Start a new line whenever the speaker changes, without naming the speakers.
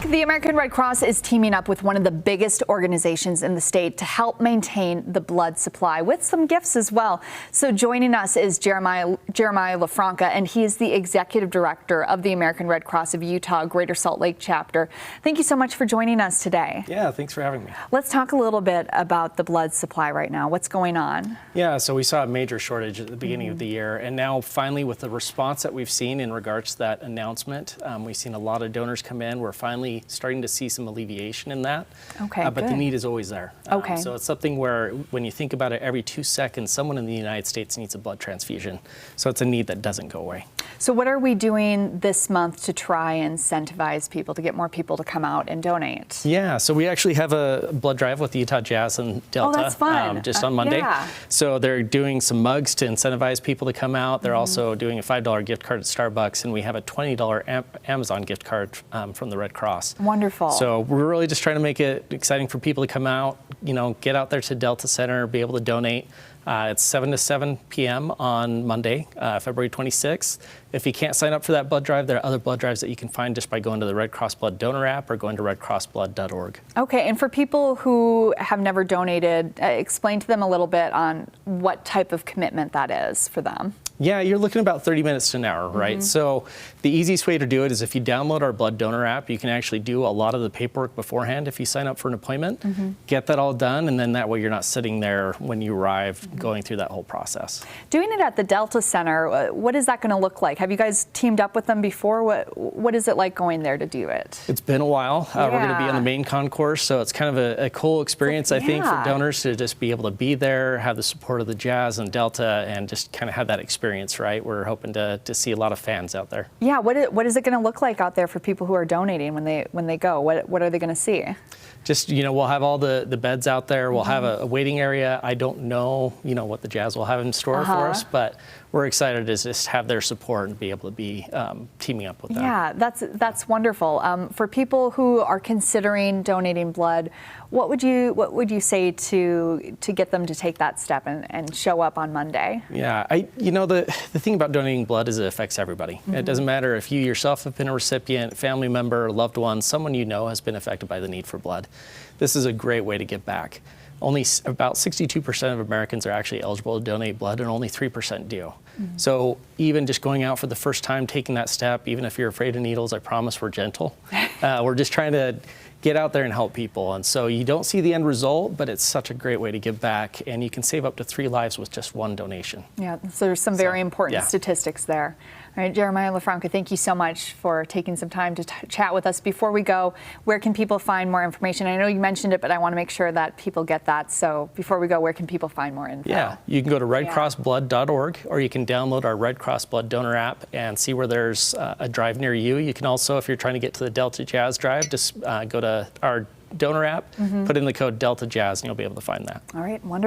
The American Red Cross is teaming up with one of the biggest organizations in the state to help maintain the blood supply with some gifts as well. So joining us is Jeremiah LaFranca, and he is the executive director of the American Red Cross of Utah Greater Salt Lake chapter. Thank you so much for joining us today.
Yeah, thanks for having me.
Let's talk a little bit about the blood supply right now. What's going on?
Yeah, so we saw a major shortage at the beginning of the year, and now finally with the response that we've seen in regards to that announcement, we've seen a lot of donors come in. We're finally starting to see some alleviation in that.
Okay,
but the need is always there.
Okay.
So it's something where when you think about it, every 2 seconds, someone in the United States needs a blood transfusion. So it's a need that doesn't go away.
So what are we doing this month to try and incentivize people to get more people to come out and donate?
Yeah, so we actually have a blood drive with the Utah Jazz and Delta.
Oh, that's fun.
Just on Monday.
Yeah.
So they're doing some mugs to incentivize people to come out. They're also doing a $5 gift card at Starbucks, and we have a $20 Amazon gift card from the Red Cross.
Wonderful.
So we're really just trying to make it exciting for people to come out, get out there to Delta Center, be able to donate. It's 7 to 7 p.m. on Monday, February 26th. If you can't sign up for that blood drive, there are other blood drives that you can find just by going to the Red Cross Blood Donor app or going to redcrossblood.org.
Okay, and for people who have never donated, explain to them a little bit on what type of commitment that is for them.
Yeah, you're looking about 30 minutes to an hour, right? So the easiest way to do it is if you download our blood donor app, you can actually do a lot of the paperwork beforehand if you sign up for an appointment, get that all done, and then that way you're not sitting there when you arrive going through that whole process. Doing
it at the Delta Center, what is that going to look like? Have you guys teamed up with them before? What is it like going there to do it?
It's been a while. We're going to be on the main concourse, so it's kind of a cool experience, I think, for donors to just be able to be there, have the support of the Jazz and Delta, and just kind of have that experience. Right? We're hoping to see a lot of fans out there.
Yeah, what is it going to look like out there for people who are donating when they go? What are they going to see?
Just, we'll have all the beds out there. We'll have a waiting area. I don't know, what the Jazz will have in store for us, but we're excited to just have their support and be able to be teaming up with them.
Yeah, that's wonderful. For people who are considering donating blood, what would you say to get them to take that step and show up on Monday?
Yeah, the thing about donating blood is it affects everybody. It doesn't matter if you yourself have been a recipient, family member, loved one, someone has been affected by the need for blood. This is a great way to give back. Only about 62% of Americans are actually eligible to donate blood, and only 3% do. So even just going out for the first time, taking that step, even if you're afraid of needles, I promise we're gentle. We're just trying to get out there and help people. And so you don't see the end result, but it's such a great way to give back, and you can save up to 3 lives with just 1 donation.
Yeah, so there's some very important statistics there. All right, Jeremiah LaFranca, thank you so much for taking some time to chat with us. Before we go, where can people find more information? I know you mentioned it, but I want to make sure that people get that. So before we go, where can people find more info?
Yeah, you can go to redcrossblood.org, or you can download our Red Cross Blood Donor app and see where there's a drive near you. You can also, if you're trying to get to the Delta Jazz drive, just go to our donor app, put in the code Delta Jazz, and you'll be able to find that.
All right, wonderful.